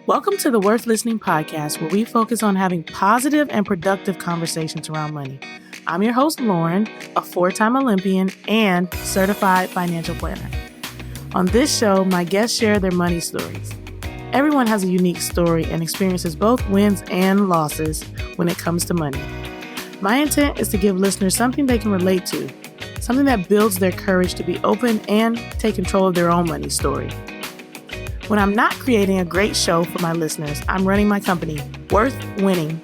Welcome to the Worth Listening podcast, where we focus on having positive and productive conversations around money. I'm your host, Lauryn, a 4-time Olympian and certified financial planner. On this show, my guests share their money stories. Everyone has a unique story and experiences both wins and losses when it comes to money. My intent is to give listeners something they can relate to, something that builds their courage to be open and take control of their own money story. When I'm not creating a great show for my listeners, I'm running my company, Worth Winning,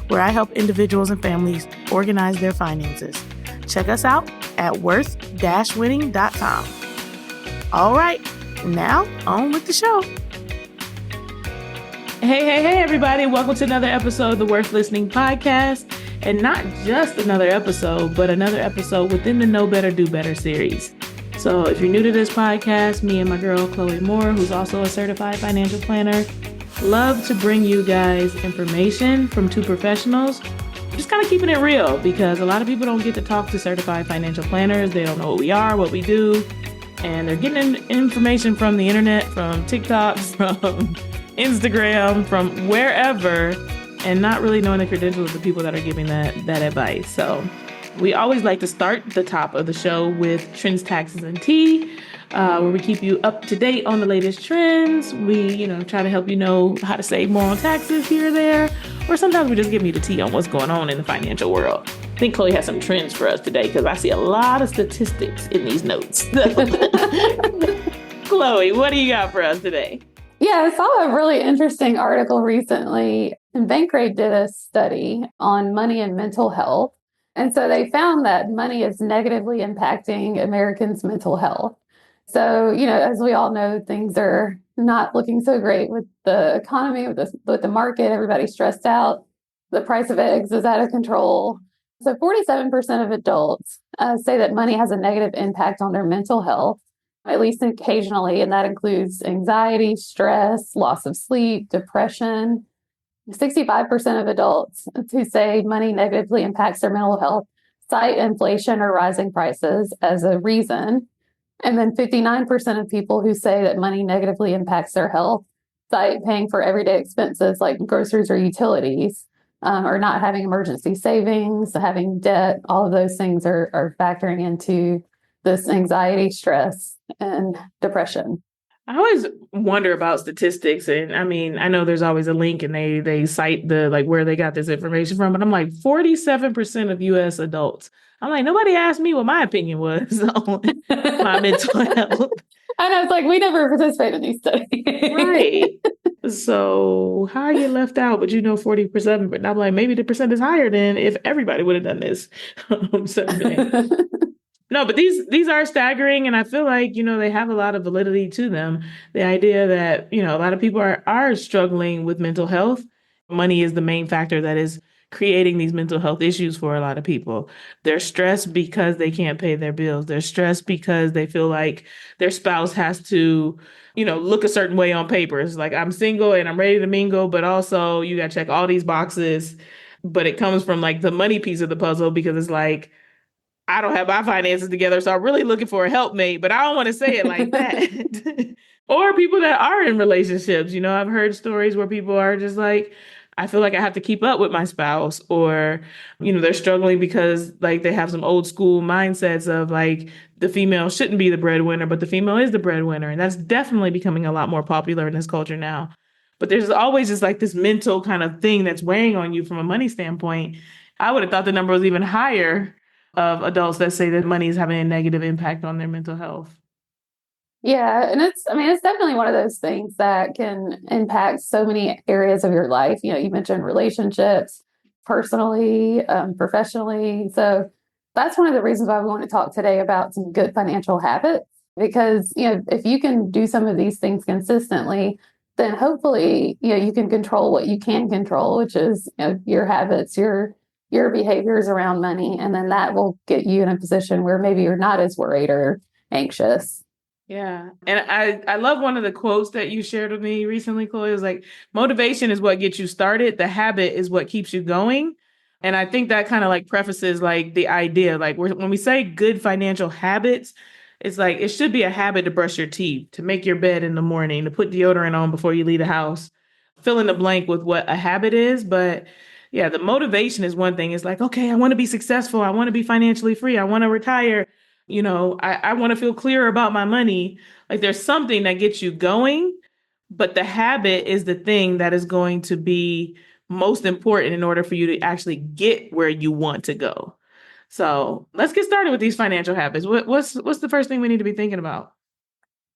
where I help individuals and families organize their finances. Check us out at worth-winning.com. All right, now on with the show. Hey, everybody. Welcome to another episode of the Worth Listening podcast. And not just another episode, but another episode within the Know Better, Do Better series. So if you're new to this podcast, me and my girl, Chloe Moore, who's also a certified financial planner, love to bring you guys information from two professionals. Just kind of keeping it real, because a lot of people don't get to talk to certified financial planners. They don't know what we are, what we do. And they're getting information from the internet, from TikTok, from Instagram, from wherever, and not really knowing the credentials of the people that are giving that advice. So we always like to start the top of the show with trends, taxes, and tea, where we keep you up to date on the latest trends. We, try to help you know how to save more on taxes here or there, or sometimes we just give you the tea on what's going on in the financial world. I think Chloe has some trends for us today because I see a lot of statistics in these notes. Chloe, what do you got for us today? Yeah, I saw a really interesting article recently, and Bankrate did a study on money and mental health. And so they found that money is negatively impacting Americans' mental health. So, as we all know, things are not looking so great with the economy, with the market. Everybody's stressed out. The price of eggs is out of control. So 47% of adults say that money has a negative impact on their mental health, at least occasionally. And that includes anxiety, stress, loss of sleep, depression. 65% of adults who say money negatively impacts their mental health cite inflation or rising prices as a reason. And then 59% of people who say that money negatively impacts their health cite paying for everyday expenses like groceries or utilities, or not having emergency savings, having debt. All of those things are factoring into this anxiety, stress, and depression. I always wonder about statistics, and I know there's always a link and they cite the where they got this information from, but I'm like 47% of US adults. I'm like, nobody asked me what my opinion was on my mental health. I know, it's like we never participate in these studies. Right. So how are you left out? But 40%, but I'm like, maybe the percent is higher than if everybody would have done this. No, but these are staggering, and I feel like, they have a lot of validity to them. The idea that, a lot of people are struggling with mental health. Money is the main factor that is creating these mental health issues for a lot of people. They're stressed because they can't pay their bills. They're stressed because they feel like their spouse has to, look a certain way on paper. It's like, I'm single and I'm ready to mingle, but also you got to check all these boxes. But it comes from the money piece of the puzzle, because it's like, I don't have my finances together, so I'm really looking for a helpmate, but I don't want to say it like that. Or people that are in relationships, I've heard stories where people are just like, I feel like I have to keep up with my spouse, or, they're struggling because they have some old school mindsets of the female shouldn't be the breadwinner, but the female is the breadwinner. And that's definitely becoming a lot more popular in this culture now. But there's always just this mental kind of thing that's weighing on you from a money standpoint. I would have thought the number was even higher of adults that say that money is having a negative impact on their mental health. Yeah. And it's definitely one of those things that can impact so many areas of your life. You mentioned relationships, personally, professionally. So that's one of the reasons why we want to talk today about some good financial habits, because, if you can do some of these things consistently, then hopefully, you can control what you can control, which is, your habits, your behaviors around money. And then that will get you in a position where maybe you're not as worried or anxious. Yeah. And I love one of the quotes that you shared with me recently, Chloe. It was like, motivation is what gets you started. The habit is what keeps you going. And I think that kind of prefaces the idea, when we say good financial habits, it's it should be a habit to brush your teeth, to make your bed in the morning, to put deodorant on before you leave the house, fill in the blank with what a habit is. But yeah, the motivation is one thing. It's like, okay, I want to be successful. I want to be financially free. I want to retire. I want to feel clear about my money. Like there's something that gets you going, but the habit is the thing that is going to be most important in order for you to actually get where you want to go. So let's get started with these financial habits. What's the first thing we need to be thinking about?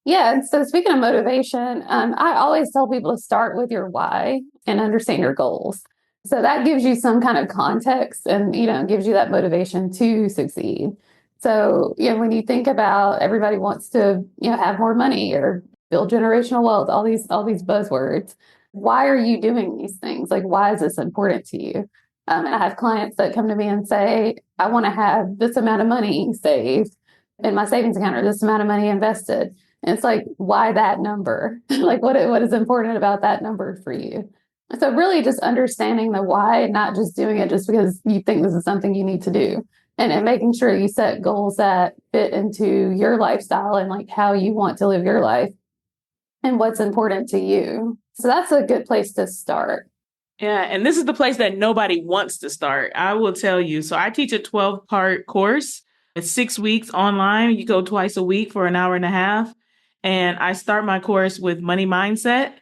Yeah. And so speaking of motivation, I always tell people to start with your why and understand your goals. So that gives you some kind of context and, gives you that motivation to succeed. So, when you think about everybody wants to, have more money or build generational wealth, all these buzzwords, why are you doing these things? Like, why is this important to you? And I have clients that come to me and say, I want to have this amount of money saved in my savings account or this amount of money invested. And it's like, why that number? Like, what is important about that number for you? So, really, just understanding the why, not just doing it just because you think this is something you need to do, and making sure you set goals that fit into your lifestyle and like how you want to live your life and what's important to you. So, that's a good place to start. Yeah, and this is the place that nobody wants to start. I will tell you. So I teach a 12-part course. It's 6 weeks online. You go twice a week for an hour and a half. And I start my course with money mindset.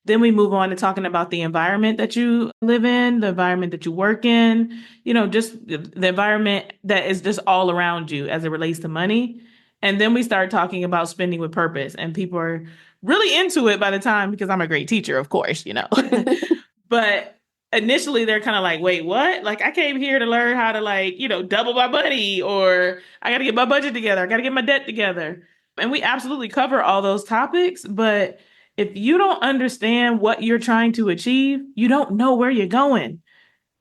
Then we move on to talking about the environment that you live in, the environment that you work in, just the environment that is just all around you as it relates to money. And then we start talking about spending with purpose. And people are really into it by the time, because I'm a great teacher, of course. But initially they're kind of like, wait, what? Like I came here to learn how to double my money, or I got to get my budget together. I got to get my debt together. And we absolutely cover all those topics. But if you don't understand what you're trying to achieve, you don't know where you're going.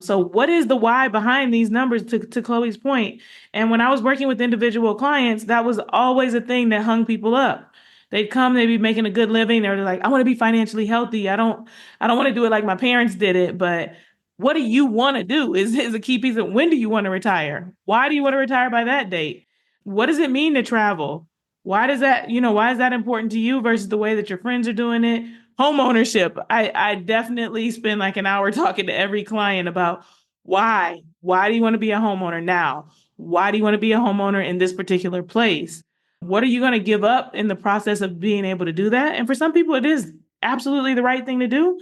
So what is the why behind these numbers, to Chloe's point? And when I was working with individual clients, that was always a thing that hung people up. They'd come, they'd be making a good living. They're like, I want to be financially healthy. I don't want to do it like my parents did it, but what do you want to do is a key piece of when do you want to retire? Why do you want to retire by that date? What does it mean to travel? Why is that important to you versus the way that your friends are doing it? Home ownership. I definitely spend like an hour talking to every client about why. Why do you want to be a homeowner now? Why do you want to be a homeowner in this particular place? What are you going to give up in the process of being able to do that? And for some people, it is absolutely the right thing to do.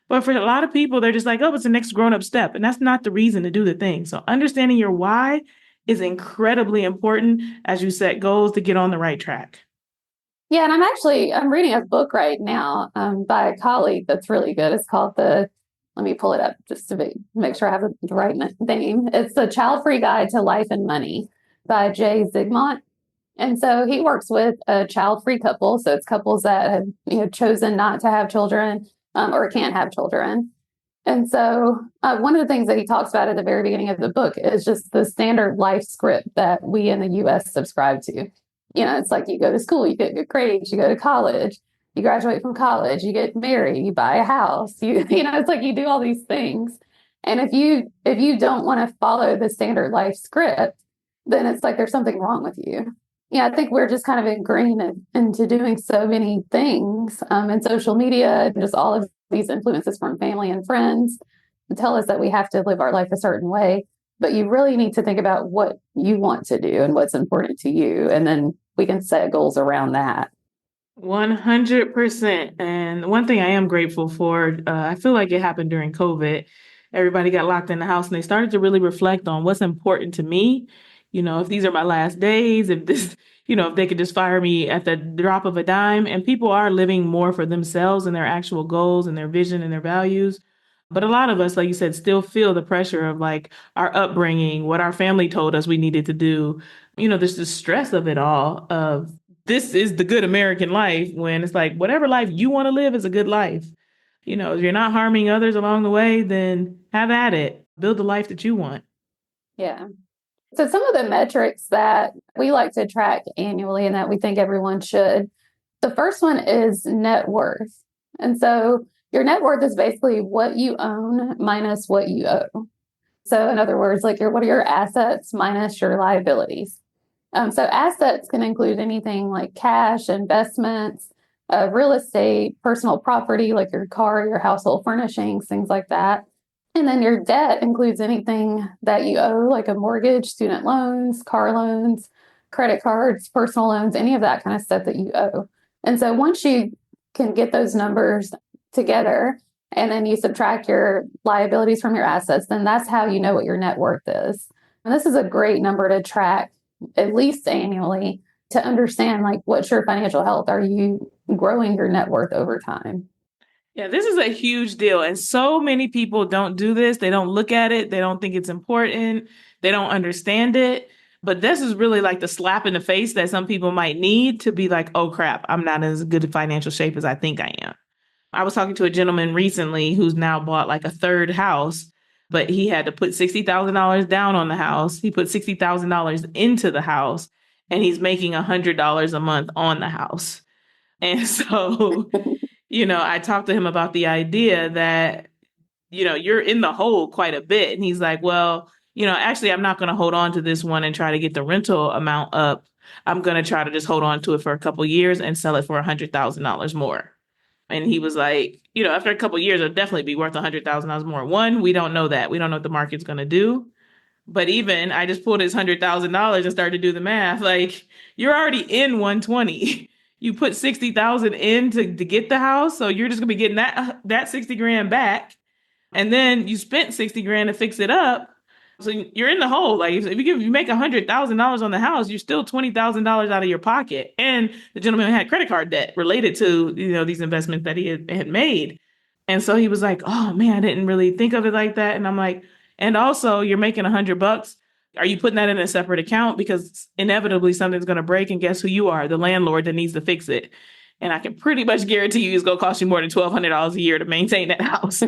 But for a lot of people, they're just like, oh, it's the next grown up step. And that's not the reason to do the thing. So understanding your why is incredibly important as you set goals to get on the right track. Yeah, and I'm reading a book right now by a colleague that's really good. It's called let me pull it up just to make sure I have the right name. It's The Child-Free Guide to Life and Money by Jay Zigmont. And so he works with a child-free couple. So it's couples that have chosen not to have children or can't have children. And so one of the things that he talks about at the very beginning of the book is just the standard life script that we in the US subscribe to. It's like you go to school, you get good grades, you go to college, you graduate from college, you get married, you buy a house, it's like you do all these things. And if you don't want to follow the standard life script, then it's like there's something wrong with you. Yeah, I think we're just kind of ingrained into doing so many things in social media and just all of these influences from family and friends tell us that we have to live our life a certain way. But you really need to think about what you want to do and what's important to you. And then we can set goals around that. 100%. And one thing I am grateful for, I feel like it happened during COVID. Everybody got locked in the house and they started to really reflect on what's important to me. If these are my last days, if they could just fire me at the drop of a dime. And people are living more for themselves and their actual goals and their vision and their values. But a lot of us, like you said, still feel the pressure of like our upbringing, what our family told us we needed to do. There's the stress of it all of this is the good American life, when it's like whatever life you want to live is a good life. If you're not harming others along the way, then have at it. Build the life that you want. Yeah. So some of the metrics that we like to track annually and that we think everyone should, the first one is net worth. And so your net worth is basically what you own minus what you owe. So in other words, like what are your assets minus your liabilities? So assets can include anything like cash, investments, real estate, personal property like your car, your household furnishings, things like that. And then your debt includes anything that you owe, like a mortgage, student loans, car loans, credit cards, personal loans, any of that kind of stuff that you owe. And so once you can get those numbers together and then you subtract your liabilities from your assets, then that's how you know what your net worth is. And this is a great number to track at least annually to understand like what's your financial health. Are you growing your net worth over time? Yeah, this is a huge deal. And so many people don't do this. They don't look at it. They don't think it's important. They don't understand it. But this is really like the slap in the face that some people might need to be like, oh crap, I'm not in as good a financial shape as I think I am. I was talking to a gentleman recently who's now bought like a third house, but he had to put $60,000 down on the house. He put $60,000 into the house and he's making $100 a month on the house. And so I talked to him about the idea that, you're in the hole quite a bit. And he's like, well, actually, I'm not going to hold on to this one and try to get the rental amount up. I'm going to try to just hold on to it for a couple years and sell it for $100,000 more. And he was like, after a couple years, it'll definitely be worth $100,000 more. One, we don't know that. We don't know what the market's going to do. But even I just pulled his $100,000 and started to do the math. Like you're already in 120. You put 60,000 in to get the house, so you're just gonna be getting that 60 grand back, and then you spent 60 grand to fix it up. So you're in the hole. Like if you make $100,000 on the house, you're still $20,000 out of your pocket. And the gentleman had credit card debt related to these investments that he had made. And so he was like, "Oh man, I didn't really think of it like that." And I'm like, "And also, you're making $100. Are you putting that in a separate account? Because inevitably something's going to break, and guess who you are? The landlord that needs to fix it. And I can pretty much guarantee you it's going to cost you more than $1,200 a year to maintain that house."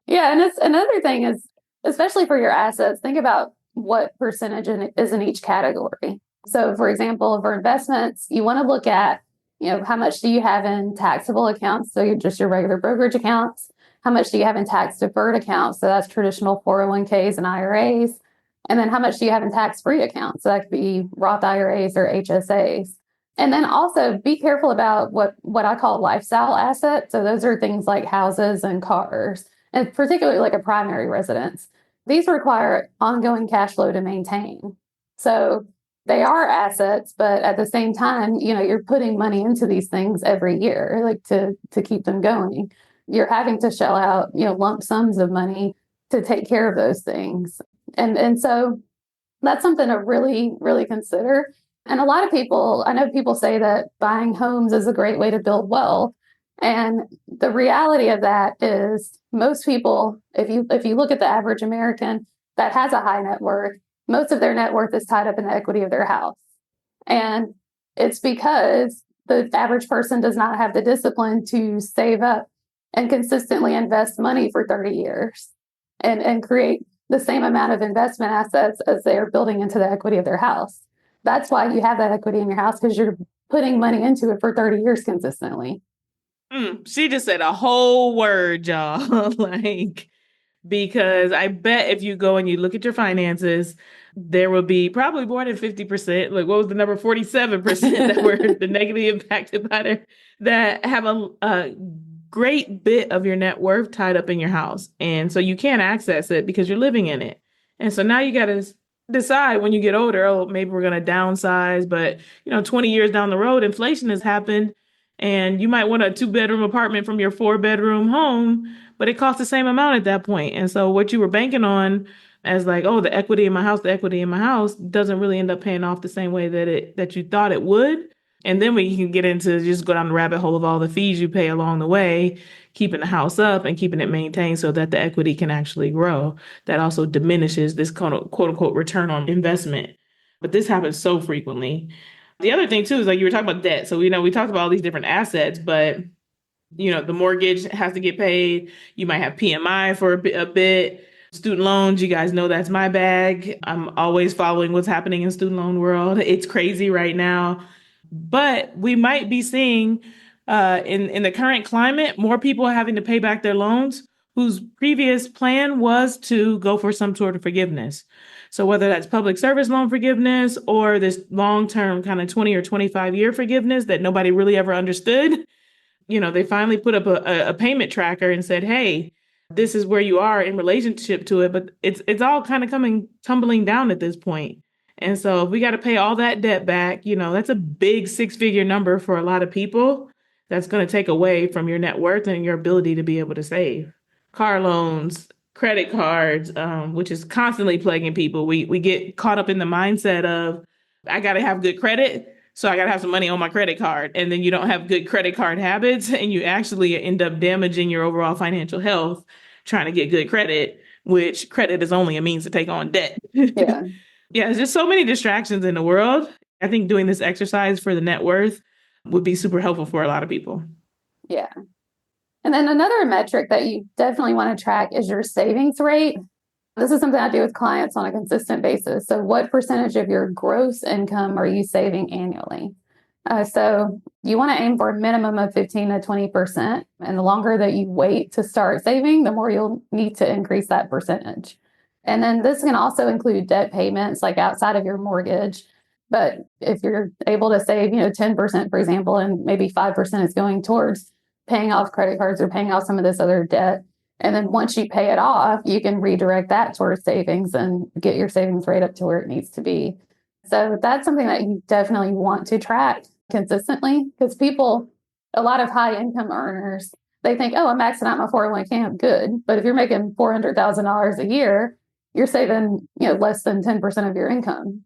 Yeah, and it's another thing is, especially for your assets, think about what percentage is in each category. So, for example, for investments, you want to look at, how much do you have in taxable accounts? So, you're just your regular brokerage accounts. How much do you have in tax deferred accounts? So, that's traditional 401ks and IRAs. And then how much do you have in tax free accounts? So, that could be Roth IRAs or HSAs. And then also be careful about what I call lifestyle assets. So, those are things like houses and cars, and particularly like a primary residence. These require ongoing cash flow to maintain. So they are assets, but at the same time, you're putting money into these things every year, like to keep them going. You're having to shell out, lump sums of money to take care of those things. And so that's something to really, really consider. And a lot of people, I know people say that buying homes is a great way to build wealth. And the reality of that is most people, if you look at the average American that has a high net worth, most of their net worth is tied up in the equity of their house. And it's because the average person does not have the discipline to save up and consistently invest money for 30 years and create the same amount of investment assets as they are building into the equity of their house. That's why you have that equity in your house, because you're putting money into it for 30 years consistently. She just said a whole word, y'all. Like, because I bet if you go and you look at your finances, there will be probably more than 50%. Like, what was the number? 47% that were the negatively impacted by that have a great bit of your net worth tied up in your house. And so you can't access it because you're living in it. And so now you got to decide when you get older, oh, maybe we're going to downsize. But, 20 years down the road, inflation has happened. And you might want a 2-bedroom apartment from your 4-bedroom home, but it costs the same amount at that point. And so what you were banking on as like, oh, the equity in my house, the equity in my house doesn't really end up paying off the same way that you thought it would. And then we can get into just go down the rabbit hole of all the fees you pay along the way, keeping the house up and keeping it maintained so that the equity can actually grow. That also diminishes this quote unquote return on investment. But this happens so frequently. The other thing too is like you were talking about debt. So we talked about all these different assets, but the mortgage has to get paid. You might have PMI for a bit. Student loans, you guys know that's my bag. I'm always following what's happening in student loan world. It's crazy right now. But we might be seeing in the current climate, more people having to pay back their loans whose previous plan was to go for some sort of forgiveness. So whether that's public service loan forgiveness or this long-term kind of 20 or 25-year forgiveness that nobody really ever understood, they finally put up a payment tracker and said, hey, this is where you are in relationship to it. But it's all kind of tumbling down at this point. And so if we got to pay all that debt back, that's a big six-figure number for a lot of people. That's going to take away from your net worth and your ability to be able to save. Car loans, credit cards, which is constantly plaguing people. We get caught up in the mindset of, I got to have good credit, so I got to have some money on my credit card. And then you don't have good credit card habits, and you actually end up damaging your overall financial health trying to get good credit, which credit is only a means to take on debt. Yeah. Yeah, there's just so many distractions in the world. I think doing this exercise for the net worth would be super helpful for a lot of people. Yeah. And then another metric that you definitely want to track is your savings rate. This is something I do with clients on a consistent basis. So what percentage of your gross income are you saving annually? So you want to aim for a minimum of 15 to 20%. And the longer that you wait to start saving, the more you'll need to increase that percentage. And then this can also include debt payments, like outside of your mortgage. But if you're able to save, 10%, for example, and maybe 5% is going towards paying off credit cards or paying off some of this other debt. And then once you pay it off, you can redirect that towards savings and get your savings rate up to where it needs to be. So that's something that you definitely want to track consistently, because a lot of high income earners, they think, oh, I'm maxing out my 401k, I'm good. But if you're making $400,000 a year, you're saving, less than 10% of your income.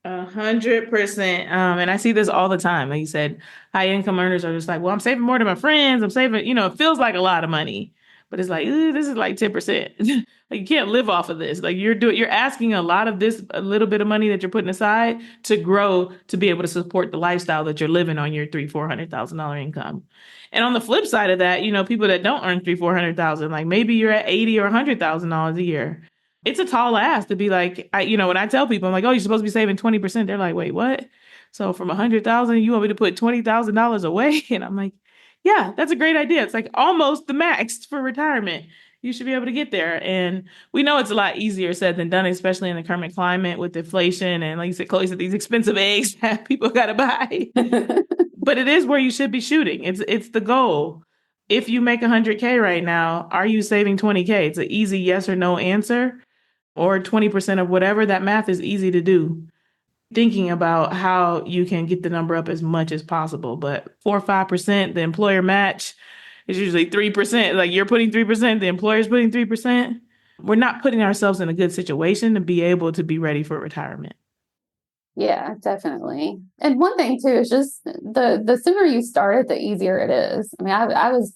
100%. And I see this all the time. Like you said, high income earners are just like, well, I'm saving more than my friends. I'm saving, it feels like a lot of money, but it's like, this is like 10%. Like you can't live off of this. Like you're asking a lot of this, a little bit of money that you're putting aside to grow, to be able to support the lifestyle that you're living on your $400,000 income. And on the flip side of that, people that don't earn $400,000, like maybe you're at $80,000 or $100,000 a year. It's a tall ask to be like, when I tell people, I'm like, oh, you're supposed to be saving 20%. They're like, wait, what? So from 100,000, you want me to put $20,000 away? And I'm like, yeah, that's a great idea. It's like almost the max for retirement. You should be able to get there. And we know it's a lot easier said than done, especially in the current climate with inflation. And like you said, Chloe said, these expensive eggs that people got to buy. But it is where you should be shooting. It's the goal. If you make 100K right now, are you saving 20K? It's an easy yes or no answer. Or 20% of whatever. That math is easy to do. Thinking about how you can get the number up as much as possible. But 4 or 5%, the employer match is usually 3%. Like you're putting 3%, the employer's putting 3%. We're not putting ourselves in a good situation to be able to be ready for retirement. Yeah, definitely. And one thing too is just the sooner you start it, the easier it is. I mean, I was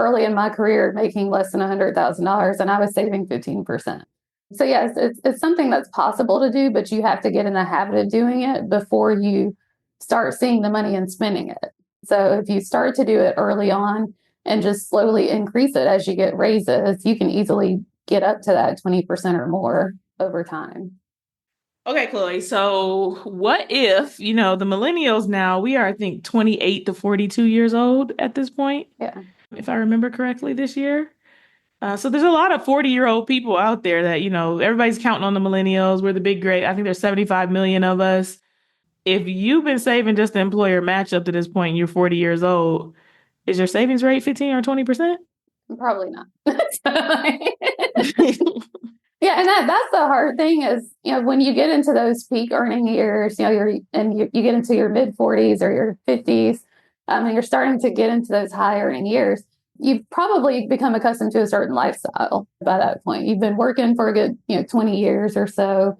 early in my career making less than $100,000 and I was saving 15%. So yes, it's something that's possible to do, but you have to get in the habit of doing it before you start seeing the money and spending it. So if you start to do it early on and just slowly increase it as you get raises, you can easily get up to that 20% or more over time. Okay, Chloe. So what if, the millennials now, we are, I think, 28 to 42 years old at this point. Yeah. If I remember correctly this year. So there's a lot of 40-year-old people out there that, everybody's counting on the millennials. We're the big great. I think there's 75 million of us. If you've been saving just the employer match up to this point, and you're 40 years old, is your savings rate 15 or 20%? Probably not. Yeah, and that's the hard thing is, when you get into those peak earning years, you get into your mid 40s or your 50s, and you're starting to get into those high earning years, you've probably become accustomed to a certain lifestyle by that point. You've been working for a good, 20 years or so.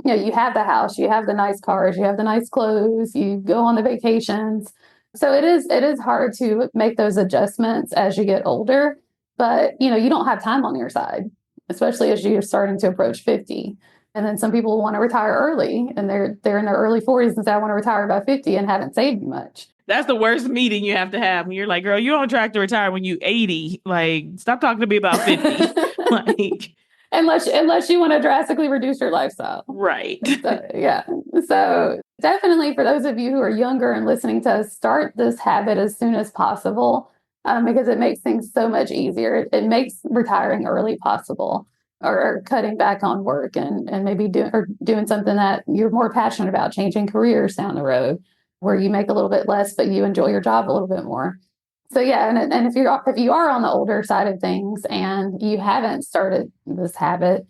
You have the house, you have the nice cars, you have the nice clothes, you go on the vacations. So it is hard to make those adjustments as you get older, but you don't have time on your side, especially as you're starting to approach 50. And then some people want to retire early and they're in their early 40s and say, I want to retire by 50 and haven't saved much. That's the worst meeting you have to have when you're like, girl, you're on track to retire when you're 80. Like, stop talking to me about 50. Like, unless you want to drastically reduce your lifestyle. Right. So, yeah. So definitely for those of you who are younger and listening to us, start this habit as soon as possible. because it makes things so much easier. It makes retiring early possible, or cutting back on work, and maybe doing something that you're more passionate about, changing careers down the road where you make a little bit less, but you enjoy your job a little bit more. So yeah, and if you are on the older side of things and you haven't started this habit,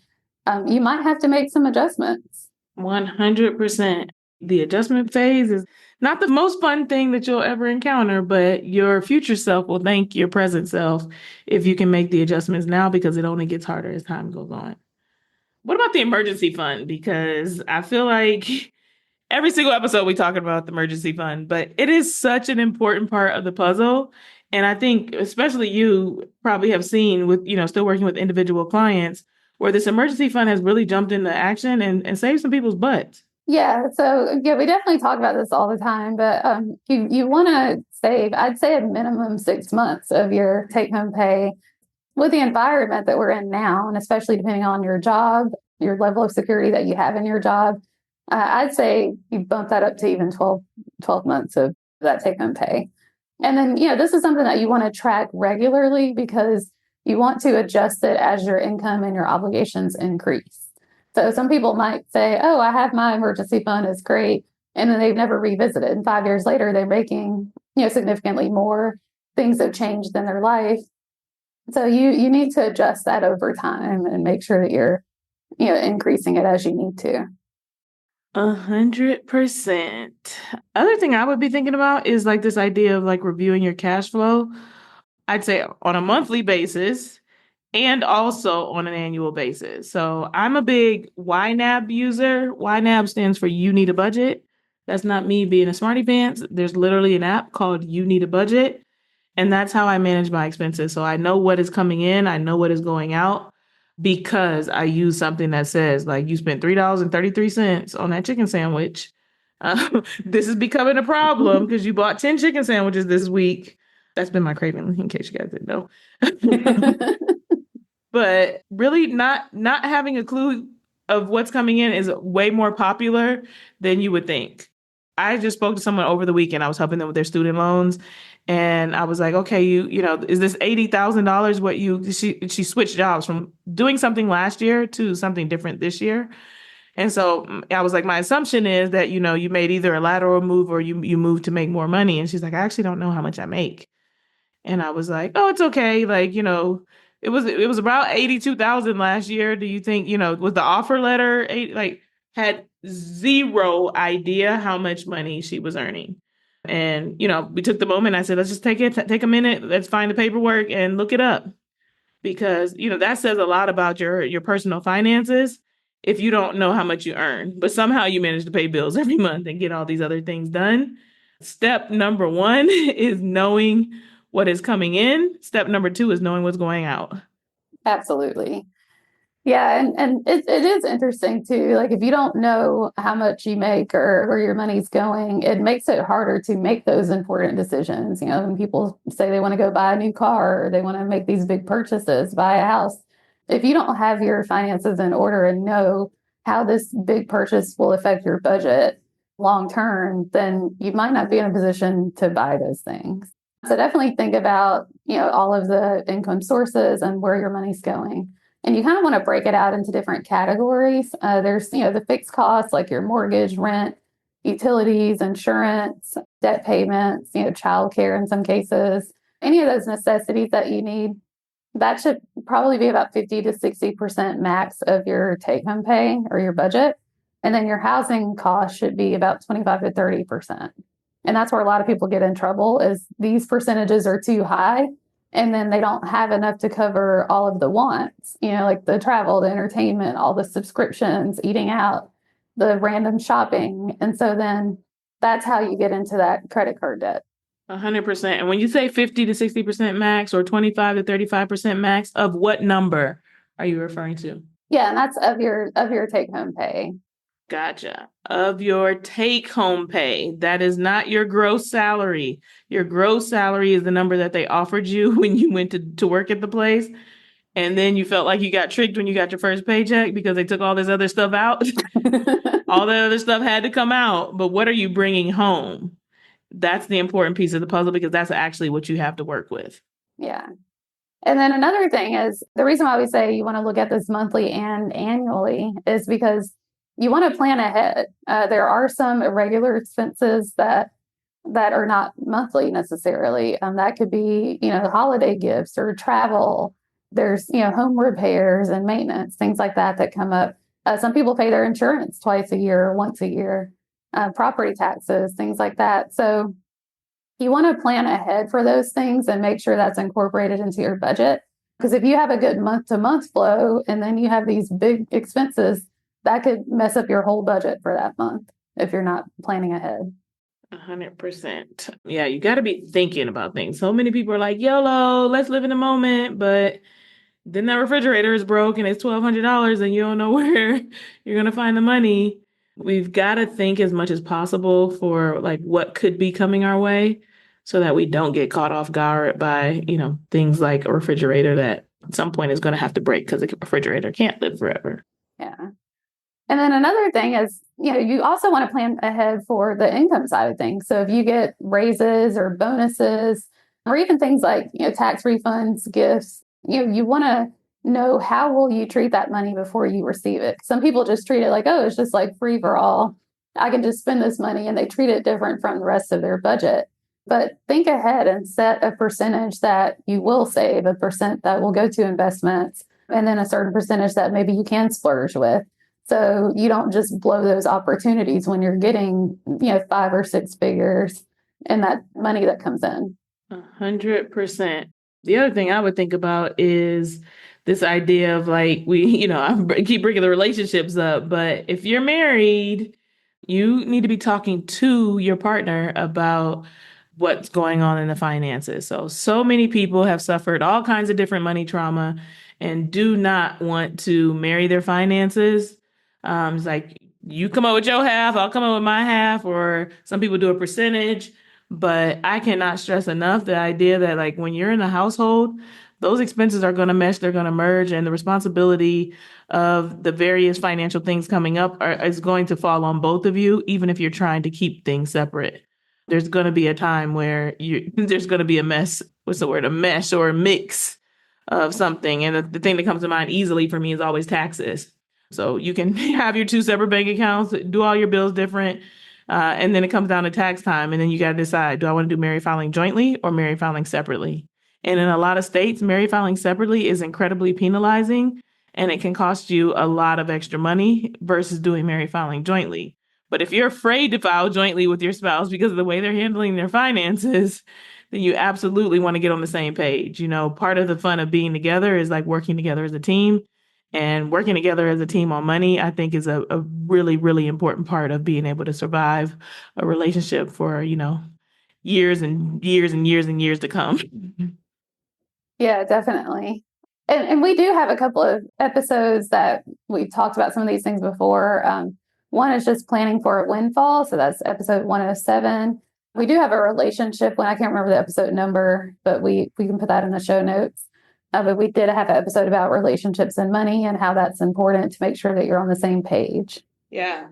you might have to make some adjustments. 100%. The adjustment phase is not the most fun thing that you'll ever encounter, but your future self will thank your present self if you can make the adjustments now, because it only gets harder as time goes on. What about the emergency fund? Because I feel like every single episode we talking about the emergency fund, but it is such an important part of the puzzle. And I think especially you probably have seen with, still working with individual clients where this emergency fund has really jumped into action and saved some people's butts. Yeah, so yeah, we definitely talk about this all the time, but you want to save, I'd say, a minimum 6 months of your take home pay. With the environment that we're in now, and especially depending on your job, your level of security that you have in your job, I'd say you bump that up to even 12 months of that take home pay. And then, this is something that you want to track regularly because you want to adjust it as your income and your obligations increase. So some people might say, oh, I have my emergency fund, it's great. And then they've never revisited. And 5 years later, they're making, significantly more. Things have changed in their life. So you need to adjust that over time and make sure that you're, increasing it as you need to. 100%. Other thing I would be thinking about is like this idea of like reviewing your cash flow. I'd say on a monthly basis and also on an annual basis. So I'm a big YNAB user. YNAB stands for You Need a Budget. That's not me being a smarty pants. There's literally an app called You Need a Budget. And that's how I manage my expenses. So I know what is coming in, I know what is going out, because I use something that says, like, you spent $3.33 on that chicken sandwich. This is becoming a problem because you bought 10 chicken sandwiches this week. That's been my craving, in case you guys didn't know. But really not having a clue of what's coming in is way more popular than you would think. I just spoke to someone over the weekend. I was helping them with their student loans. And I was like, okay, is this $80,000 what she switched jobs from doing something last year to something different this year. And so I was like, my assumption is that, you made either a lateral move or you moved to make more money. And she's like, I actually don't know how much I make. And I was like, oh, it's okay. Like, it was about 82,000 last year. Do you think, was the offer letter had zero idea how much money she was earning. And, we took the moment. I said, let's just take a minute. Let's find the paperwork and look it up, because, that says a lot about your personal finances if you don't know how much you earn, but somehow you manage to pay bills every month and get all these other things done. Step number one is knowing what is coming in. Step number two is knowing what's going out. Absolutely. Yeah, and it is interesting too. Like if you don't know how much you make or where your money's going, it makes it harder to make those important decisions. When people say they want to go buy a new car or they want to make these big purchases, buy a house, if you don't have your finances in order and know how this big purchase will affect your budget long term, then you might not be in a position to buy those things. So definitely think about, all of the income sources and where your money's going. And you kind of want to break it out into different categories. There's, the fixed costs like your mortgage, rent, utilities, insurance, debt payments, childcare in some cases, any of those necessities that you need. That should probably be about 50 to 60% max of your take home pay or your budget. And then your housing cost should be about 25 to 30%. And that's where a lot of people get in trouble, is these percentages are too high. And then they don't have enough to cover all of the wants, like the travel, the entertainment, all the subscriptions, eating out, the random shopping. And so then that's how you get into that credit card debt. 100%. And when you say 50 to 60% max or 25 to 35% max, of what number are you referring to? Yeah, and that's of your take home pay. Gotcha. Of your take home pay. That is not your gross salary. Your gross salary is the number that they offered you when you went to work at the place. And then you felt like you got tricked when you got your first paycheck because they took all this other stuff out. All that other stuff had to come out. But what are you bringing home? That's the important piece of the puzzle because that's actually what you have to work with. Yeah. And then another thing is the reason why we say you want to look at this monthly and annually is because you want to plan ahead. There are some irregular expenses that are not monthly necessarily. That could be, holiday gifts or travel. There's, home repairs and maintenance, things like that that come up. Some people pay their insurance twice a year, once a year, property taxes, things like that. So you want to plan ahead for those things and make sure that's incorporated into your budget. Because if you have a good month to month flow and then you have these big expenses, that could mess up your whole budget for that month if you're not planning ahead. 100%. Yeah, you got to be thinking about things. So many people are like, YOLO, let's live in the moment. But then that refrigerator is broke and it's $1,200 and you don't know where you're going to find the money. We've got to think as much as possible for like what could be coming our way so that we don't get caught off guard by, things like a refrigerator that at some point is going to have to break because a refrigerator can't live forever. Yeah. And then another thing is, you also want to plan ahead for the income side of things. So if you get raises or bonuses, or even things like, tax refunds, gifts, you want to know how will you treat that money before you receive it. Some people just treat it like, oh, it's just like free for all. I can just spend this money, and they treat it different from the rest of their budget. But think ahead and set a percentage that you will save, a percent that will go to investments, and then a certain percentage that maybe you can splurge with. So you don't just blow those opportunities when you're getting, 5 or 6 figures in that money that comes in. 100%. The other thing I would think about is this idea of like, I keep bringing the relationships up, but if you're married, you need to be talking to your partner about what's going on in the finances. So many people have suffered all kinds of different money trauma and do not want to marry their finances. It's like you come up with your half, I'll come up with my half, or some people do a percentage. But I cannot stress enough the idea that like when you're in a household, those expenses are going to mesh, they're going to merge, and the responsibility of the various financial things coming up is going to fall on both of you, even if you're trying to keep things separate. There's going to be a time where there's going to be a mess. What's the word? A mesh or a mix of something. And the thing that comes to mind easily for me is always taxes. So you can have your 2 separate bank accounts, do all your bills different, and then it comes down to tax time. And then you got to decide, do I want to do married filing jointly or married filing separately? And in a lot of states, married filing separately is incredibly penalizing, and it can cost you a lot of extra money versus doing married filing jointly. But if you're afraid to file jointly with your spouse because of the way they're handling their finances, then you absolutely want to get on the same page. Part of the fun of being together is like working together as a team. And working together as a team on money, I think, is a really, really important part of being able to survive a relationship for, years and years and years and years to come. Yeah, definitely. And we do have a couple of episodes that we talked about some of these things before. One is just planning for a windfall. So that's episode 107. We do have a relationship one. I can't remember the episode number, but we can put that in the show notes. But we did have an episode about relationships and money and how that's important to make sure that you're on the same page. Yeah.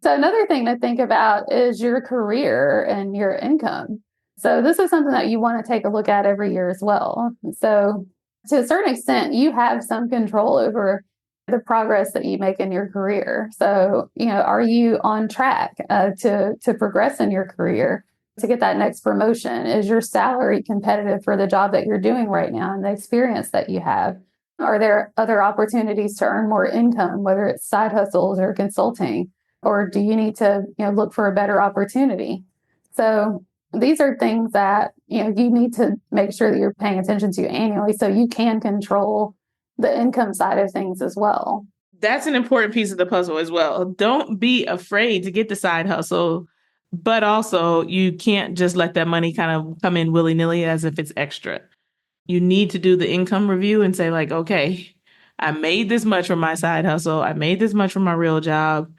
So another thing to think about is your career and your income. So this is something that you want to take a look at every year as well. So to a certain extent, you have some control over the progress that you make in your career. So, are you on track to progress in your career, to get that next promotion? Is your salary competitive for the job that you're doing right now and the experience that you have? Are there other opportunities to earn more income, whether it's side hustles or consulting? Or do you need to, look for a better opportunity? So these are things that, you need to make sure that you're paying attention to annually so you can control the income side of things as well. That's an important piece of the puzzle as well. Don't be afraid to get the side hustle, but also you can't just let that money kind of come in willy-nilly as if it's extra. You need to do the income review and say like, okay, I made this much from my side hustle. I made this much from my real job.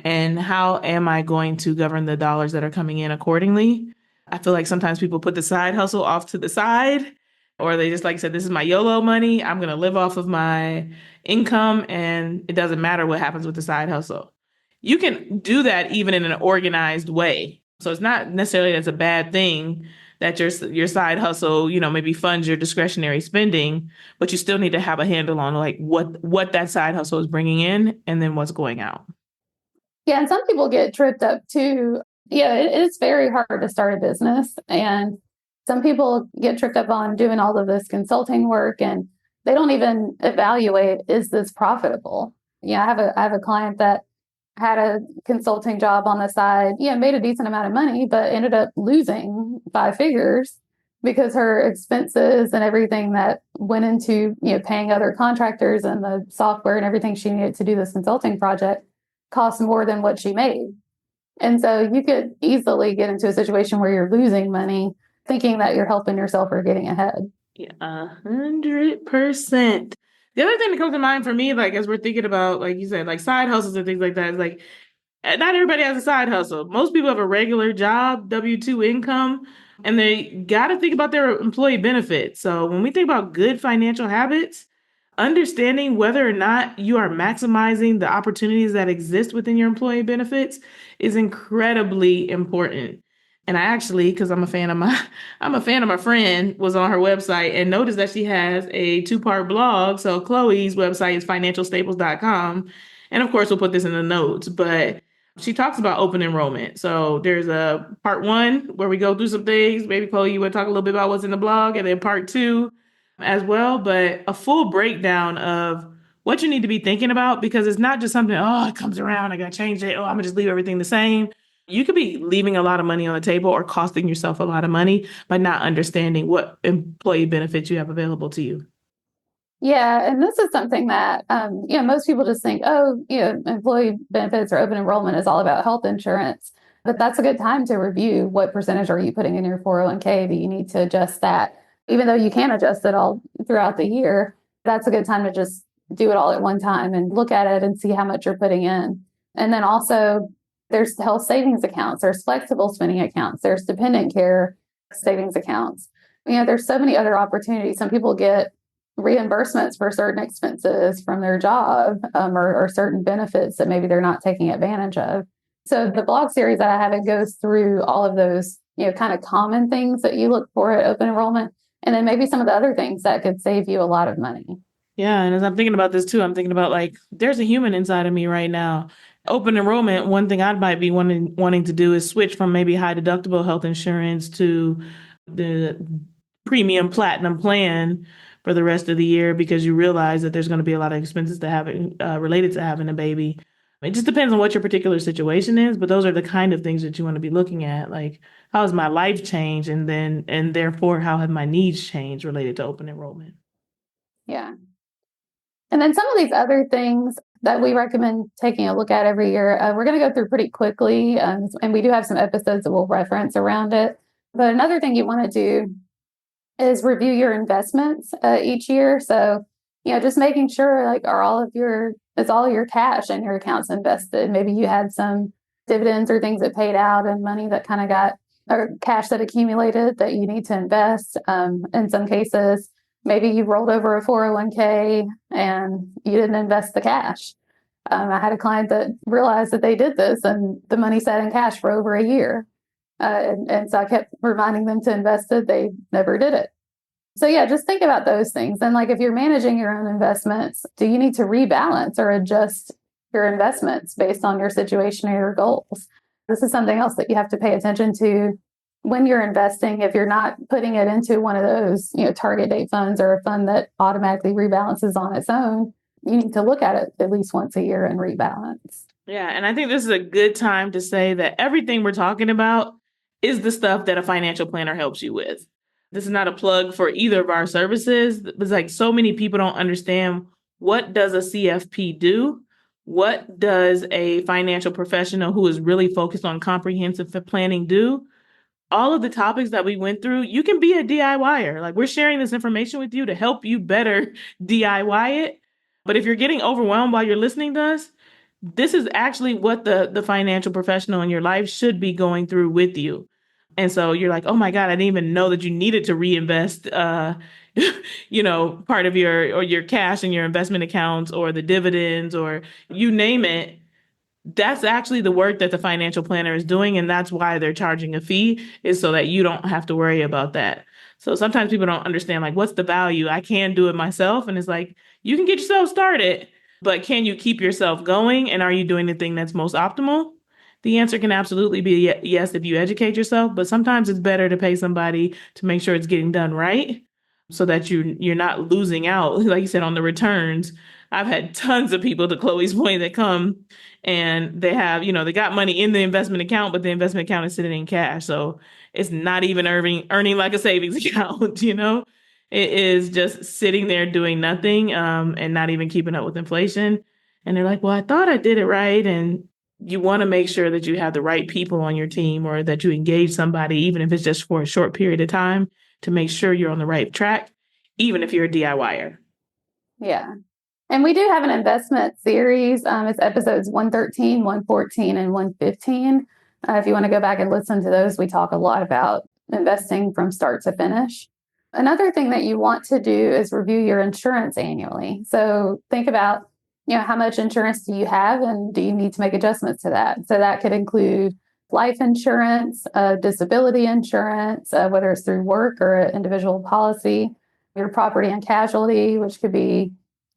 And how am I going to govern the dollars that are coming in accordingly? I feel like sometimes people put the side hustle off to the side, or they just like said, this is my YOLO money. I'm going to live off of my income and it doesn't matter what happens with the side hustle. You can do that even in an organized way. So it's not necessarily that's a bad thing that your side hustle, maybe funds your discretionary spending, but you still need to have a handle on like what that side hustle is bringing in and then what's going out. Yeah, and some people get tripped up too. Yeah, it's very hard to start a business. And some people get tripped up on doing all of this consulting work and they don't even evaluate, is this profitable? Yeah, I have a client that had a consulting job on the side, yeah, made a decent amount of money, but ended up losing 5 figures because her expenses and everything that went into, paying other contractors and the software and everything she needed to do this consulting project cost more than what she made. And so you could easily get into a situation where you're losing money thinking that you're helping yourself or getting ahead. Yeah, 100%. The other thing that comes to mind for me, like as we're thinking about, like you said, like side hustles and things like that, is like not everybody has a side hustle. Most people have a regular job, W-2 income, and they got to think about their employee benefits. So when we think about good financial habits, understanding whether or not you are maximizing the opportunities that exist within your employee benefits is incredibly important. And I actually, because I'm a fan of my friend, was on her website and noticed that she has a two-part blog. So Chloe's website is financialstaples.com. And of course, we'll put this in the notes, but she talks about open enrollment. So there's a part one where we go through some things. Maybe Chloe, you would talk a little bit about what's in the blog, and then part two as well, but a full breakdown of what you need to be thinking about because it's not just something, oh, it comes around, I got to change it. Oh, I'm going to just leave everything the same. You could be leaving a lot of money on the table or costing yourself a lot of money by not understanding what employee benefits you have available to you. Yeah, and this is something that most people just think, oh, employee benefits or open enrollment is all about health insurance. But that's a good time to review what percentage are you putting in your 401k. Do you need to adjust that? Even though you can adjust it all throughout the year, that's a good time to just do it all at one time and look at it and see how much you're putting in. And then also there's health savings accounts, there's flexible spending accounts, there's dependent care savings accounts. There's so many other opportunities. Some people get reimbursements for certain expenses from their job or certain benefits that maybe they're not taking advantage of. So the blog series that I have, it goes through all of those, kind of common things that you look for at open enrollment, and then maybe some of the other things that could save you a lot of money. Yeah, and as I'm thinking about this too, I'm thinking about like there's a human inside of me right now. Open enrollment, one thing I might be wanting to do is switch from maybe high deductible health insurance to the premium platinum plan for the rest of the year because you realize that there's going to be a lot of expenses to having related to having a baby. It just depends on what your particular situation is, but those are the kind of things that you want to be looking at. Like, how has my life changed, and therefore, how have my needs changed related to open enrollment? Yeah. And then some of these other things that we recommend taking a look at every year, we're going to go through pretty quickly. And we do have some episodes that we'll reference around it. But another thing you want to do is review your investments each year. So, just making sure like is all your cash in your accounts invested. Maybe you had some dividends or things that paid out and money that kind of got or cash that accumulated that you need to invest. In some cases, maybe you rolled over a 401k and you didn't invest the cash. I had a client that realized that they did this and the money sat in cash for over a year. And so I kept reminding them to invest it. They never did it. So yeah, just think about those things. And like if you're managing your own investments, do you need to rebalance or adjust your investments based on your situation or your goals? This is something else that you have to pay attention to when you're investing. If you're not putting it into one of those, target date funds or a fund that automatically rebalances on its own, you need to look at it at least once a year and rebalance. Yeah, and I think this is a good time to say that everything we're talking about is the stuff that a financial planner helps you with. This is not a plug for either of our services. It's like so many people don't understand, what does a CFP do? What does a financial professional who is really focused on comprehensive planning do? All of the topics that we went through, you can be a DIYer. Like, we're sharing this information with you to help you better DIY it. But if you're getting overwhelmed while you're listening to us, this is actually what the financial professional in your life should be going through with you. And so you're like, oh my God, I didn't even know that you needed to reinvest, part of your cash in your investment accounts or the dividends or you name it. That's actually the work that the financial planner is doing, and that's why they're charging a fee, is so that you don't have to worry about that. So sometimes people don't understand, like, what's the value? I can do it myself. And it's like, you can get yourself started, but can you keep yourself going? And are you doing the thing that's most optimal? The answer can absolutely be yes if you educate yourself, but sometimes it's better to pay somebody to make sure it's getting done right so that you're not losing out, like you said, on the returns. I've had tons of people, to Chloe's point, that come and they have, they got money in the investment account, but the investment account is sitting in cash. So it's not even earning like a savings account, you know? It is just sitting there doing nothing, and not even keeping up with inflation. And they're like, well, I thought I did it right. And you want to make sure that you have the right people on your team, or that you engage somebody, even if it's just for a short period of time, to make sure you're on the right track, even if you're a DIYer. Yeah. And we do have an investment series. It's episodes 113, 114, and 115. If you want to go back and listen to those, we talk a lot about investing from start to finish. Another thing that you want to do is review your insurance annually. So think about, how much insurance do you have, and do you need to make adjustments to that? So that could include life insurance, disability insurance, whether it's through work or an individual policy, your property and casualty, which could be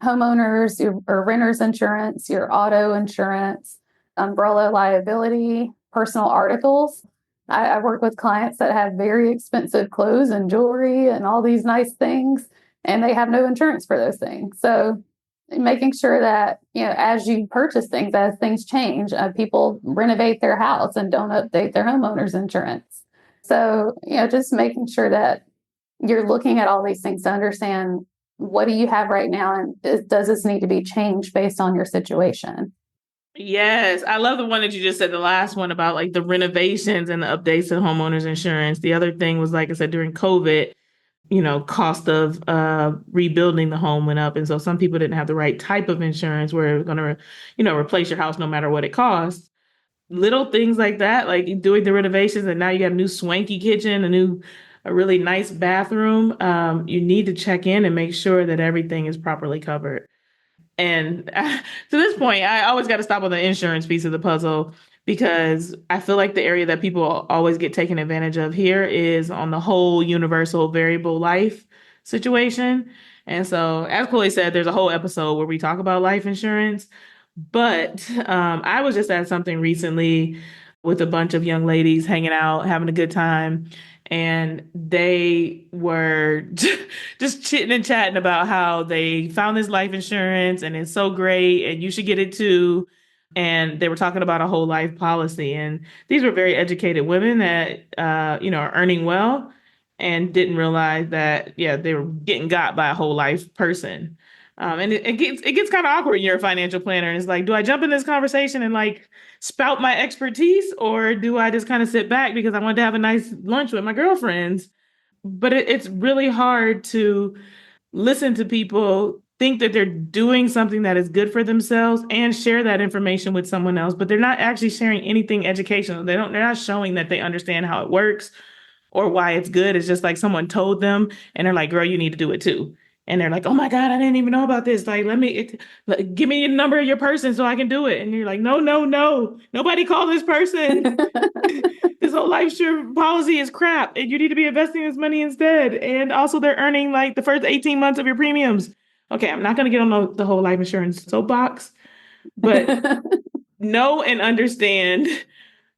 homeowners or renters insurance, your auto insurance, umbrella liability, personal articles. I work with clients that have very expensive clothes and jewelry and all these nice things, and they have no insurance for those things. So making sure that, as you purchase things, as things change, people renovate their house and don't update their homeowner's insurance. So, just making sure that you're looking at all these things to understand, what do you have right now, and does this need to be changed based on your situation? Yes, I love the one that you just said, the last one about like the renovations and the updates to homeowners insurance. The other thing was, like I said, during COVID, cost of rebuilding the home went up. And so some people didn't have the right type of insurance where it was going to, replace your house no matter what it costs. Little things like that, like doing the renovations, and now you got a new swanky kitchen, a really nice bathroom. You need to check in and make sure that everything is properly covered. And to this point, I always got to stop on the insurance piece of the puzzle, because I feel like the area that people always get taken advantage of here is on the whole universal variable life situation. And so, as Chloe said, there's a whole episode where we talk about life insurance. But I was just at something recently with a bunch of young ladies hanging out, having a good time. And they were just chitting and chatting about how they found this life insurance and it's so great and you should get it too. And they were talking about a whole life policy. And these were very educated women that, are earning well, and didn't realize that, yeah, they were getting got by a whole life person. And it gets kind of awkward when you're a financial planner. And it's like, do I jump in this conversation and like spout my expertise, or do I just kind of sit back because I wanted to have a nice lunch with my girlfriends? But it's really hard to listen to people think that they're doing something that is good for themselves and share that information with someone else, but they're not actually sharing anything educational. They're not showing that they understand how it works or why it's good. It's just like someone told them and they're like, girl, you need to do it too. And they're like, oh my God, I didn't even know about this. Like, give me the number of your person so I can do it. And you're like, no, no, no, nobody call this person. This whole life insurance policy is crap. And you need to be investing this money instead. And also they're earning like the first 18 months of your premiums. Okay, I'm not going to get on the whole life insurance soapbox, but know and understand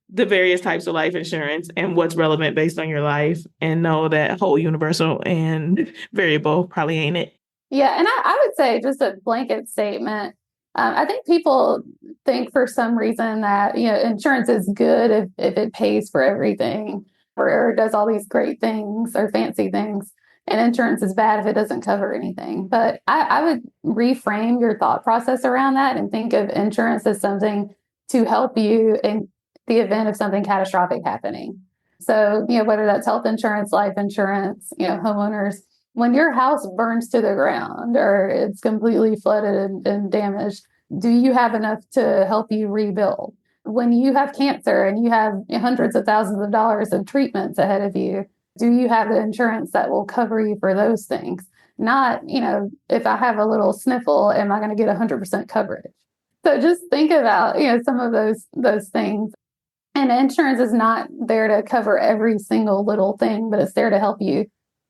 the various types of life insurance and what's relevant based on your life, and know that whole universal and variable probably ain't it. Yeah, and I would say, just a blanket statement. I think people think for some reason that, insurance is good if it pays for everything, or does all these great things or fancy things, and insurance is bad if it doesn't cover anything. But I would reframe your thought process around that and think of insurance as something to help you in the event of something catastrophic happening. So, whether that's health insurance, life insurance, homeowners, when your house burns to the ground or it's completely flooded and damaged, do you have enough to help you rebuild? When you have cancer and you have hundreds of thousands of dollars of treatments ahead of you, do you have the insurance that will cover you for those things? Not, if I have a little sniffle, am I going to get 100% coverage? So just think about, some of those things. And insurance is not there to cover every single little thing, but it's there to help you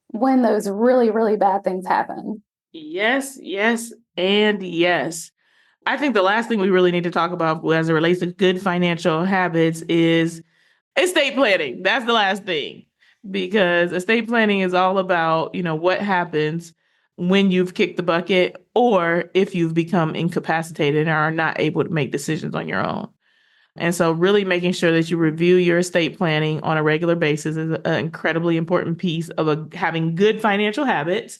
when those really, really bad things happen. Yes, yes, and yes. I think the last thing we really need to talk about as it relates to good financial habits is estate planning. That's the last thing. Because estate planning is all about, what happens when you've kicked the bucket or if you've become incapacitated and are not able to make decisions on your own. And so, really making sure that you review your estate planning on a regular basis is an incredibly important piece of having good financial habits,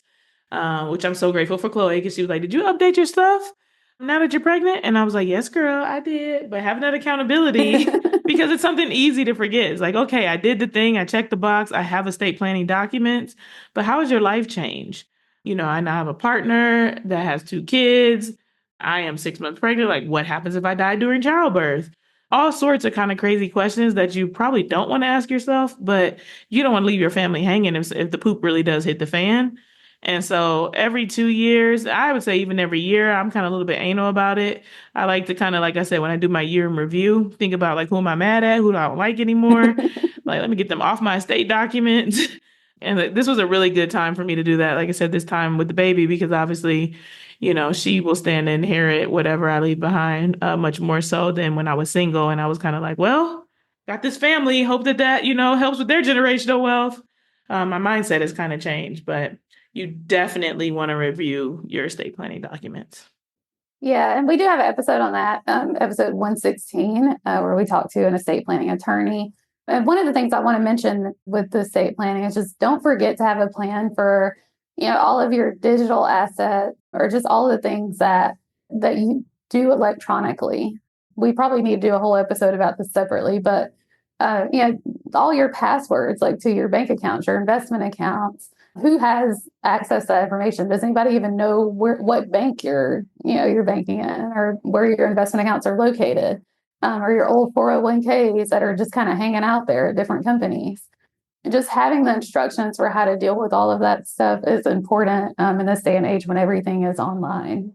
which I'm so grateful for Chloe because she was like, "Did you update your stuff now that you're pregnant?" And I was like, "Yes, girl, I did." But having that accountability, because it's something easy to forget. It's like, okay, I did the thing, I checked the box, I have estate planning documents, but how has your life changed? I now have a partner that has 2 kids. I am 6 months pregnant. Like, what happens if I die during childbirth? All sorts of kind of crazy questions that you probably don't want to ask yourself, but you don't want to leave your family hanging if the poop really does hit the fan. And so every 2 years, I would say even every year, I'm kind of a little bit anal about it. I like to kind of, like I said, when I do my year in review, think about like who am I mad at, who do I don't like anymore. Like, let me get them off my estate documents. And this was a really good time for me to do that. Like I said, this time with the baby, because obviously, she will stand to inherit whatever I leave behind, much more so than when I was single. And I was kind of like, well, got this family. Hope that, helps with their generational wealth. My mindset has kind of changed, but you definitely want to review your estate planning documents. Yeah, and we do have an episode on that, episode 116, where we talk to an estate planning attorney. And one of the things I want to mention with the estate planning is just don't forget to have a plan for, all of your digital assets or just all the things that you do electronically. We probably need to do a whole episode about this separately, but all your passwords, like to your bank accounts, your investment accounts, who has access to that information? Does anybody even know what bank you're banking in, or where your investment accounts are located, or your old 401ks that are just kind of hanging out there at different companies? And just having the instructions for how to deal with all of that stuff is important in this day and age when everything is online.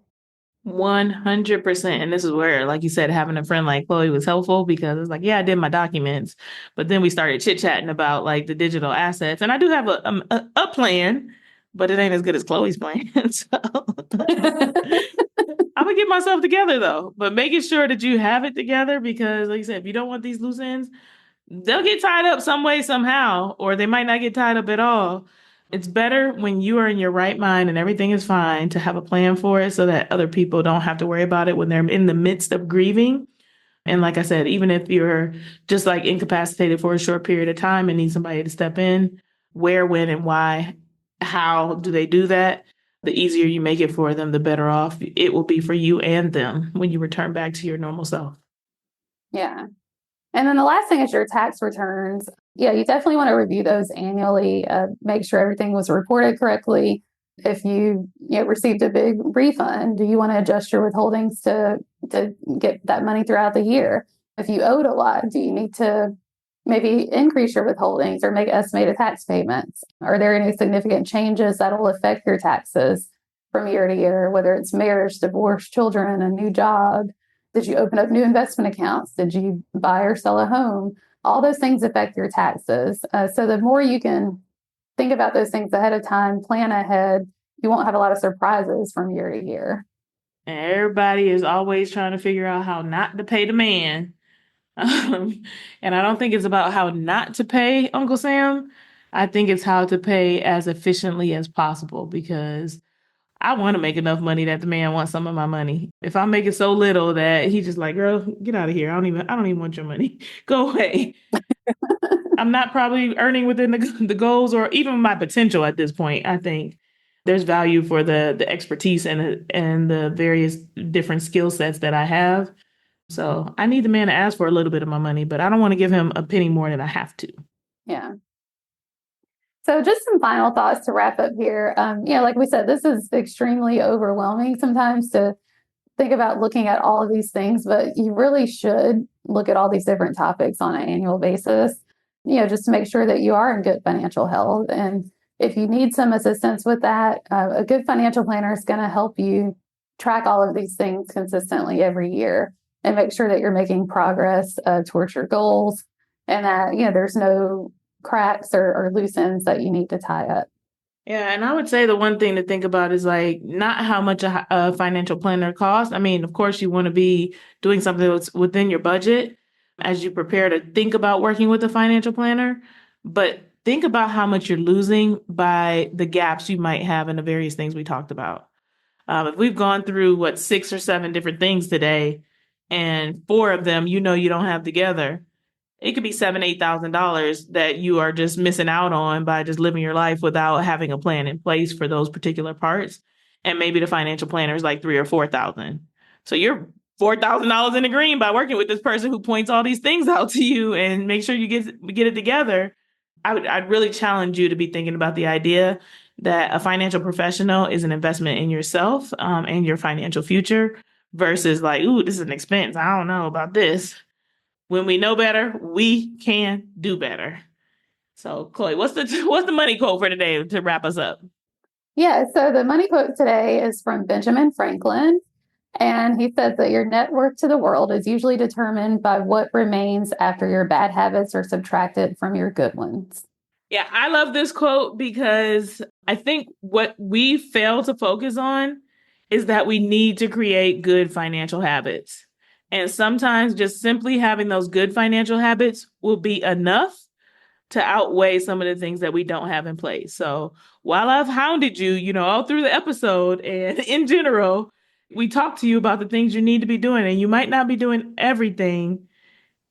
100%. And this is where, like you said, having a friend like Chloe was helpful because it's like, yeah, I did my documents, but then we started chit chatting about like the digital assets. And I do have a plan, but it ain't as good as Chloe's plan. So I'm gonna get myself together though, but making sure that you have it together because, like you said, if you don't want these loose ends, they'll get tied up some way, somehow, or they might not get tied up at all. It's better when you are in your right mind and everything is fine to have a plan for it so that other people don't have to worry about it when they're in the midst of grieving. And like I said, even if you're just like incapacitated for a short period of time and need somebody to step in, where, when, and why, how do they do that? The easier you make it for them, the better off it will be for you and them when you return back to your normal self. Yeah. And then the last thing is your tax returns. Yeah, you definitely want to review those annually, make sure everything was reported correctly. If you received a big refund, do you want to adjust your withholdings to get that money throughout the year? If you owed a lot, do you need to maybe increase your withholdings or make estimated tax payments? Are there any significant changes that will affect your taxes from year to year, whether it's marriage, divorce, children, a new job? Did you open up new investment accounts? Did you buy or sell a home? All those things affect your taxes. So the more you can think about those things ahead of time, plan ahead, you won't have a lot of surprises from year to year. And everybody is always trying to figure out how not to pay the man. And I don't think it's about how not to pay Uncle Sam. I think it's how to pay as efficiently as possible because I want to make enough money that the man wants some of my money. If I make it so little that he's just like, girl, get out of here. I don't even want your money. Go away. I'm not probably earning within the goals or even my potential at this point. I think there's value for the expertise and the various different skill sets that I have. So I need the man to ask for a little bit of my money, but I don't want to give him a penny more than I have to. Yeah. So just some final thoughts to wrap up here. Like we said, this is extremely overwhelming sometimes to think about looking at all of these things, but you really should look at all these different topics on an annual basis, just to make sure that you are in good financial health. And if you need some assistance with that, a good financial planner is going to help you track all of these things consistently every year and make sure that you're making progress towards your goals and that, there's no cracks or loose ends that you need to tie up. Yeah, and I would say the one thing to think about is like not how much a financial planner costs. I mean, of course, you want to be doing something that's within your budget as you prepare to think about working with a financial planner, but think about how much you're losing by the gaps you might have in the various things we talked about. If we've gone through 6 or 7 different things today, and 4 of them you don't have together, it could be $7,000-8,000 that you are just missing out on by just living your life without having a plan in place for those particular parts. And maybe the financial planner is like 3 or 4,000. So you're $4,000 in the green by working with this person who points all these things out to you and make sure you get it together. I'd really challenge you to be thinking about the idea that a financial professional is an investment in yourself and your financial future versus like, ooh, this is an expense. I don't know about this. When we know better, we can do better. So, Chloe, what's the money quote for today to wrap us up? Yeah, so the money quote today is from Benjamin Franklin. And he says that your net worth to the world is usually determined by what remains after your bad habits are subtracted from your good ones. Yeah, I love this quote because I think what we fail to focus on is that we need to create good financial habits. And sometimes just simply having those good financial habits will be enough to outweigh some of the things that we don't have in place. So while I've hounded you, all through the episode and in general, we talked to you about the things you need to be doing, and you might not be doing everything.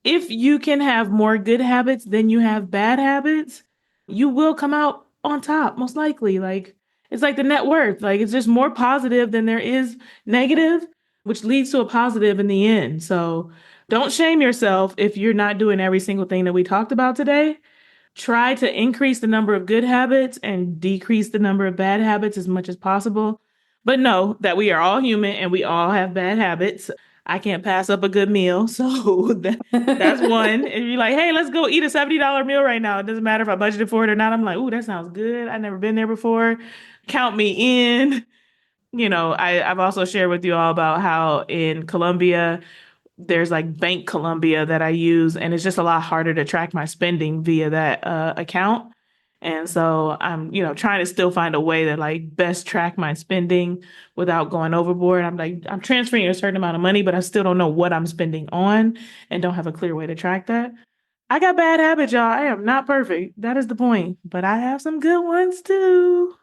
If you can have more good habits than you have bad habits, you will come out on top, most likely. Like, it's like the net worth. Like, it's just more positive than there is negative, which leads to a positive in the end. So don't shame yourself if you're not doing every single thing that we talked about today. Try to increase the number of good habits and decrease the number of bad habits as much as possible. But know that we are all human and we all have bad habits. I can't pass up a good meal. So that's one. If you're like, hey, let's go eat a $70 meal right now. It doesn't matter if I budgeted for it or not. I'm like, ooh, that sounds good. I've never been there before. Count me in. I've also shared with you all about how in Colombia, there's like Bank Colombia that I use, and it's just a lot harder to track my spending via that account. And so I'm, trying to still find a way to like best track my spending without going overboard. I'm transferring a certain amount of money, but I still don't know what I'm spending on and don't have a clear way to track that. I got bad habits, y'all. I am not perfect. That is the point, but I have some good ones too.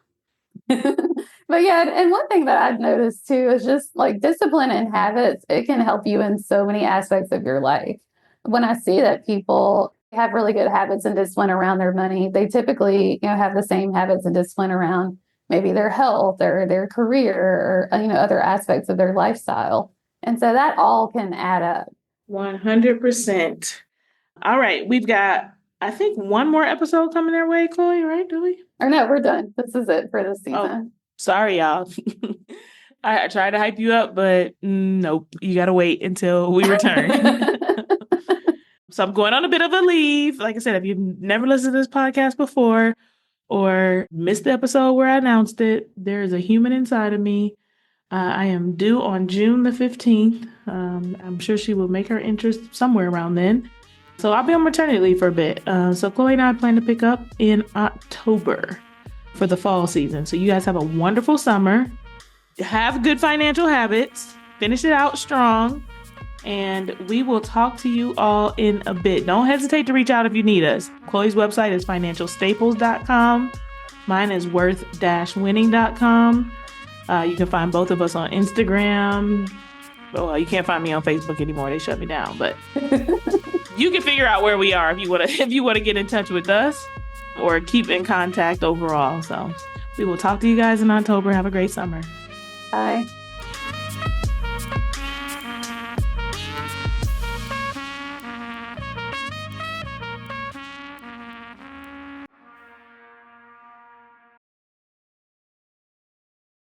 But yeah, and one thing that I've noticed too is just like discipline and habits, it can help you in so many aspects of your life. When I see that people have really good habits and discipline around their money, they typically, have the same habits and discipline around maybe their health or their career or, other aspects of their lifestyle. And so that all can add up. 100%. All right. We've got, I think, one more episode coming their way, Chloe, right? Do we? Or no, we're done. This is it for this season. Oh, sorry, y'all. I tried to hype you up, but nope. You got to wait until we return. So I'm going on a bit of a leave. Like I said, if you've never listened to this podcast before or missed the episode where I announced it, there is a human inside of me. I am due on June the 15th. I'm sure she will make her interest somewhere around then. So I'll be on maternity leave for a bit. So Chloe and I plan to pick up in October for the fall season. So you guys have a wonderful summer. Have good financial habits. Finish it out strong. And we will talk to you all in a bit. Don't hesitate to reach out if you need us. Chloe's website is financialstaples.com. Mine is worth-winning.com. You can find both of us on Instagram. Well, you can't find me on Facebook anymore. They shut me down. But you can figure out where we are if you want to get in touch with us or keep in contact overall. So we will talk to you guys in October. Have a great summer. Bye.